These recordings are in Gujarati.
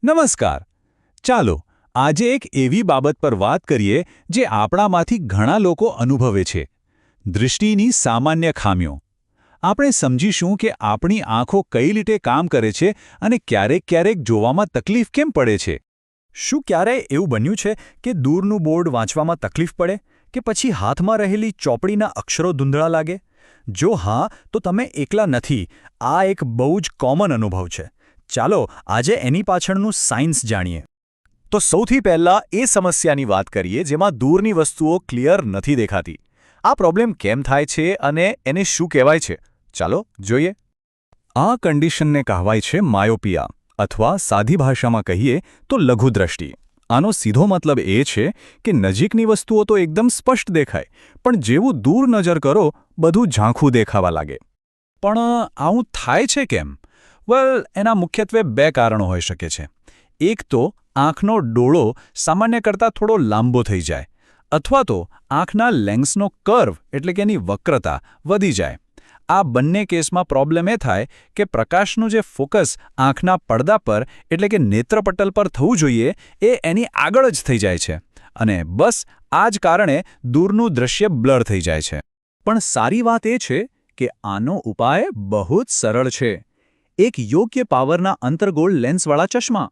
નમસ્કાર. ચાલો આજે એક એવી બાબત પર વાત કરીએ જે આપણામાંથી ઘણા લોકો અનુભવે છે દૃષ્ટિની સામાન્ય ખામીઓ. આપણે સમજીશું કે આપણી આંખો કઈ રીતે કામ કરે છે અને ક્યારેક જોવામાં તકલીફ કેમ પડે છે. શું ક્યારેય એવું બન્યું છે કે દૂરનું બોર્ડ વાંચવામાં તકલીફ પડે કે પછી હાથમાં રહેલી ચોપડીના અક્ષરો ધૂંધળા લાગે? જો હા, તો તમે એકલા નથી. આ એક બહુ જ કોમન અનુભવ છે. ચાલો આજે એની પાછળનું સાયન્સ જાણીએ. તો સૌથી પહેલાં એ સમસ્યાની વાત કરીએ જેમાં દૂરની વસ્તુઓ ક્લિયર નથી દેખાતી. આ પ્રોબ્લેમ કેમ થાય છે અને એને શું કહેવાય છે? ચાલો જોઈએ. આ કન્ડિશનને કહેવાય છે માયોપિયા, અથવા સાદી ભાષામાં કહીએ તો લઘુદ્રષ્ટિ. આનો સીધો મતલબ એ છે કે નજીકની વસ્તુઓ તો એકદમ સ્પષ્ટ દેખાય, પણ જેવું દૂર નજર કરો બધું ઝાંખું દેખાવા લાગે. પણ આવું થાય છે કેમ? એના મુખ્યત્વે બે કારણો હોઈ શકે છે. એક તો આંખનો ડોળો સામાન્ય કરતાં થોડો લાંબો થઈ જાય, અથવા તો આંખના લેન્સનો કર્વ એટલે કે એની વક્રતા વધી જાય. આ બંને કેસમાં પ્રોબ્લેમ એ થાય કે પ્રકાશનું જે ફોકસ આંખના પડદા પર એટલે કે નેત્રપટલ પર થવું જોઈએ એ એની આગળ જ થઈ જાય છે, અને બસ આ જ કારણે દૂરનું દૃશ્ય બ્લર થઈ જાય છે. પણ સારી વાત એ છે કે આનો ઉપાય બહુ જ સરળ છે. એક યોગ્ય પાવરના અંતર્ગોળ લેન્સવાળા ચશ્મા.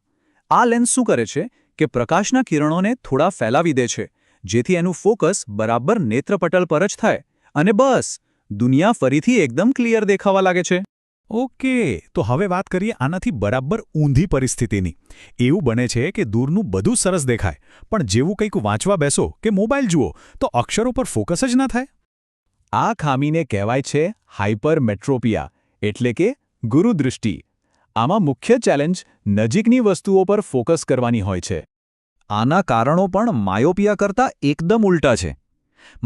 આ લેન્સ શું કરે છે કે પ્રકાશના કિરણોને થોડા ફેલાવી દે છે, જેથી એનું ફોકસ બરાબર નેત્રપટલ પર જ થાય, અને બસ દુનિયા ફરીથી એકદમ ક્લિયર દેખાવા લાગે છે. ઓકે, તો હવે વાત કરીએ આનાથી બરાબર ઊંધી પરિસ્થિતિની. એવું બને છે કે દૂરનું બધું સરસ દેખાય, પણ જેવું કંઈક વાંચવા બેસો કે મોબાઈલ જુઓ તો અક્ષરો પર ફોકસ જ ના થાય. આ ખામીને કહેવાય છે હાઇપરમેટ્રોપિયા, એટલે કે ગુરુદૃષ્ટિ. આમાં મુખ્ય ચેલેન્જ નજીકની વસ્તુઓ પર ફોકસ કરવાની હોય છે. આના કારણો પણ માયોપિયા કરતાં એકદમ ઉલટા છે.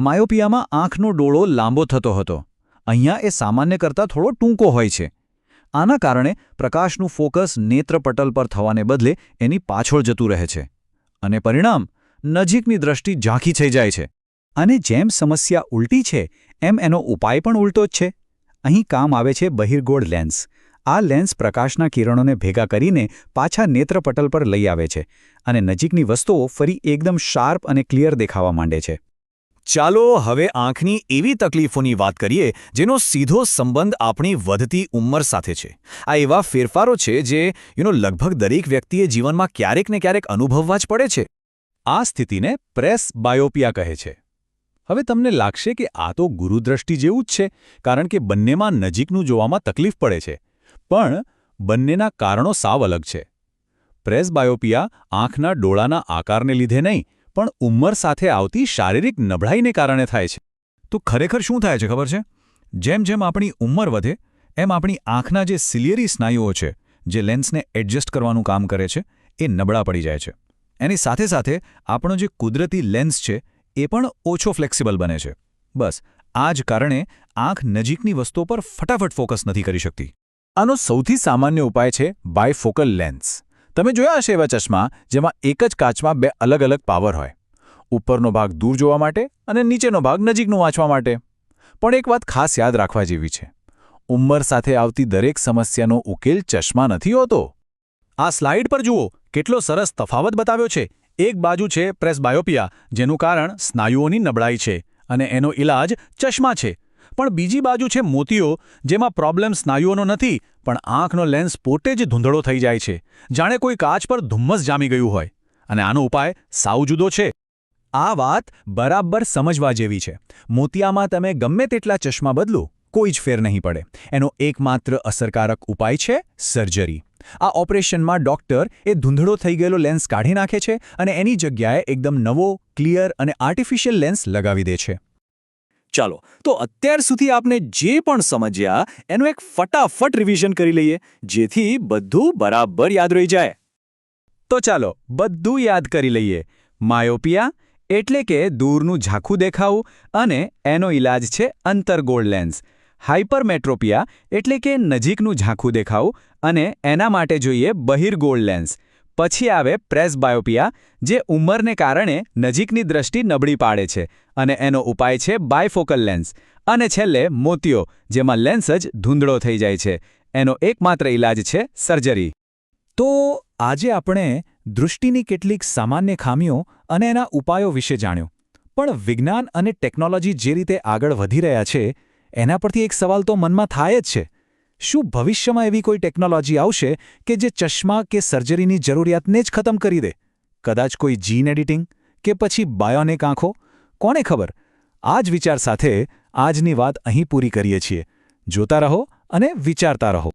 માયોપિયામાં આંખનો ડોળો લાંબો થતો હતો. અહીંયા એ સામાન્ય કરતાં થોડો ટૂંકો હોય છે. આના કારણે પ્રકાશનું ફોકસ નેત્રપટલ પર થવાને બદલે એની પાછળ જતું રહે છે, અને પરિણામ નજીકની દ્રષ્ટિ ઝાંખી થઈ જાય છે. અને જેમ સમસ્યા ઉલટી છે એમ એનો ઉપાય પણ ઉલટો જ છે. અહીં કામ આવે છે બહિર્ગોળ લેન્સ. આ લેન્સ પ્રકાશના કિરણોને ભેગા કરીને પાછા નેત્રપટલ પર લઈ આવે છે, અને નજીકની વસ્તુઓ ફરી એકદમ શાર્પ અને ક્લિયર દેખાવા માંડે છે. ચાલો હવે આંખની એવી તકલીફોની વાત કરીએ જેનો સીધો સંબંધ આપણી વધતી ઉંમર સાથે છે. આ એવા ફેરફારો છે જે લગભગ દરેક વ્યક્તિએ જીવનમાં ક્યારેક ને ક્યારેક અનુભવવા જ પડે છે. આ સ્થિતિને પ્રેસ બાયોપિયા કહે છે. હવે તમને લાગશે કે આ તો ગુરુદ્રષ્ટિ જેવું જ છે, કારણ કે બંનેમાં નજીકનું જોવામાં તકલીફ પડે છે. પણ બંનેના કારણો સાવ અલગ છે. પ્રેસબાયોપિયા આંખના ડોળાના આકારને લીધે નહીં, પણ ઉંમર સાથે આવતી શારીરિક નબળાઈને કારણે થાય છે. તો ખરેખર શું થાય છે ખબર છે? જેમ જેમ આપણી ઉંમર વધે એમ આપણી આંખના જે સિલિયરી સ્નાયુઓ છે, જે લેન્સને એડજસ્ટ કરવાનું કામ કરે છે, એ નબળા પડી જાય છે. એની સાથે સાથે આપણો જે કુદરતી લેન્સ છે એ પણ ઓછો ફ્લેક્સિબલ બને છે. બસ આ જ કારણે આંખ નજીકની વસ્તુઓ પર ફટાફટ ફોકસ નથી કરી શકતી. આનો સૌથી સામાન્ય ઉપાય છે બાયફોકલ લેન્સ. તમે જોયા હશે એવા ચશ્મા જેમાં એક જ કાચમાં બે અલગ અલગ પાવર હોય, ઉપરનો ભાગ દૂર જોવા માટે અને નીચેનો ભાગ નજીકનું વાંચવા માટે. પણ એક વાત ખાસ યાદ રાખવા જેવી છે, ઉંમર સાથે આવતી દરેક સમસ્યાનો ઉકેલ ચશ્મા નથી હોતો. આ સ્લાઇડ પર જુઓ કેટલો સરસ તફાવત બતાવ્યો છે. એક બાજુ છે પ્રેસબાયોપિયા, જેનું કારણ સ્નાયુઓની નબળાઈ છે અને એનો ઇલાજ ચશ્મા છે. પણ બીજી બાજુ છે મોતિયો, જેમાં પ્રોબ્લેમ સ્નાયુઓનો નથી, પણ આંખનો લેન્સ પોતે જ ધૂંધળો થઈ જાય છે, જાણે કોઈ કાચ પર ધુમ્મસ જામી ગયું હોય. અને આનો ઉપાય સાવ જુદો છે. આ વાત બરાબર સમજવા જેવી છે. મોતિયામાં તમે ગમે તેટલા ચશ્મા બદલો, કોઈ જ ફેર નહીં પડે. એનો એકમાત્ર અસરકારક ઉપાય છે સર્જરી. આ ઓપરેશનમાં ડોક્ટર એ ધૂંધળો થઈ ગયેલો લેન્સ કાઢી નાખે છે અને એની જગ્યાએ એકદમ નવો, ક્લિયર અને આર્ટિફિશિયલ લેન્સ લગાવી દે છે. ચાલો, તો અત્યાર સુધી આપણે જે પણ સમજ્યા એનું એક ફટાફટ રિવિઝન કરી લઈએ, જેથી બધું બરાબર યાદ રહી જાય. તો ચાલો બધું યાદ કરી લઈએ. માયોપિયા એટલે કે દૂરનું ઝાંખું દેખાવું, અને એનો ઇલાજ છે અંતર્ગોળ લેન્સ. હાઇપરમેટ્રોપિયા એટલે કે નજીકનું ઝાંખું દેખાવું, અને એના માટે જોઈએ બહિર્ગોળ લેન્સ. પછી આવે પ્રેસબાયોપિયા, જે ઉંમરને કારણે નજીકની દ્રષ્ટિ નબળી પાડે છે, અને એનો ઉપાય છે બાયફોકલ લેન્સ. અને છેલ્લે મોતિયો, જેમાં લેન્સ જ ધૂંધળો થઈ જાય છે. એનો એકમાત્ર ઇલાજ છે સર્જરી. તો આજે આપણે દૃષ્ટિની કેટલીક સામાન્ય ખામીઓ અને એના ઉપાયો વિશે જાણ્યું. પણ વિજ્ઞાન અને ટેકનોલોજી જે રીતે આગળ વધી રહ્યા છે એના પરથી એક સવાલ તો મનમાં થાય જ છે. શું ભવિષ્યમાં એવી કોઈ ટેકનોલોજી આવશે કે જે ચશ્મા કે સર્જરીની જરૂરિયાતને જ ખતમ કરી દે? કદાચ કોઈ જીન એડિટિંગ કે પછી બાયોનિક આંખો? કોને ખબર? આ જ વિચાર સાથે આજની વાત અહીં પૂરી કરીએ છીએ. જોતા રહો અને વિચારતા રહો.